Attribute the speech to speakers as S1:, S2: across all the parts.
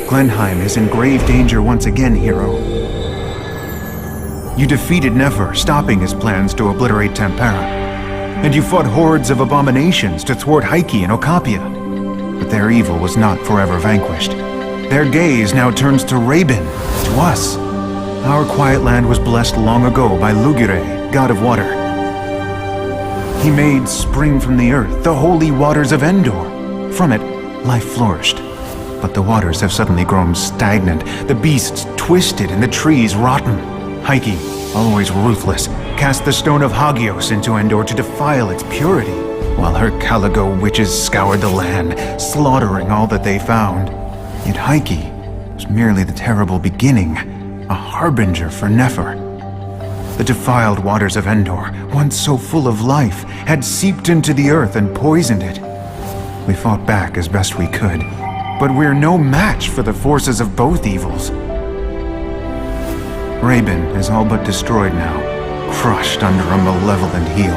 S1: Glenheim is in grave danger once again, hero. You defeated Nefer, stopping his plans to obliterate Tempera. And you fought hordes of abominations to thwart Heike and Okapia. But their evil was not forever vanquished. Their gaze now turns to Rabin, to us. Our quiet land was blessed long ago by Lugire, god of water. He made spring from the earth, the holy waters of Endor. From it, life flourished. But the waters have suddenly grown stagnant, the beasts twisted and the trees rotten. Heike, always ruthless, cast the stone of Hagios into Endor to defile its purity, while her Caligo witches scoured the land, slaughtering all that they found. Yet Heike was merely the terrible beginning, a harbinger for Nefer. The defiled waters of Endor, once so full of life, had seeped into the earth and poisoned it. We fought back as best we could, but we're no match for the forces of both evils. Rabin is all but destroyed now, crushed under a malevolent heel.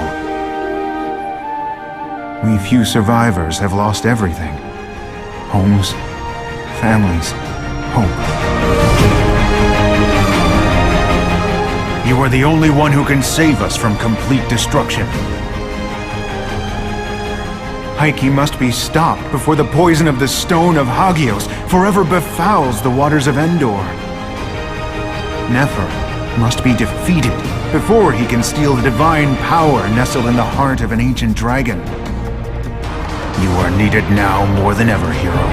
S1: We few survivors have lost everything. Homes, families, hope. You are the only one who can save us from complete destruction. Heike must be stopped before the poison of the Stone of Hagios forever befouls the waters of Endor. Nefer must be defeated before he can steal the divine power nestled in the heart of an ancient dragon. You are needed now more than ever, hero.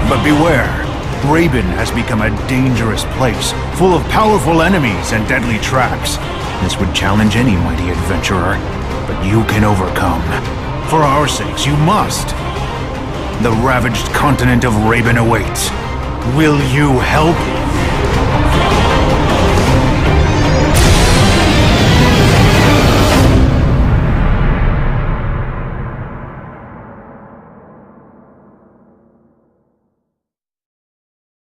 S1: But beware, Rabin has become a dangerous place, full of powerful enemies and deadly traps. This would challenge any mighty adventurer, but you can overcome. For our sakes, you must. The ravaged continent of Rabin awaits. Will you help?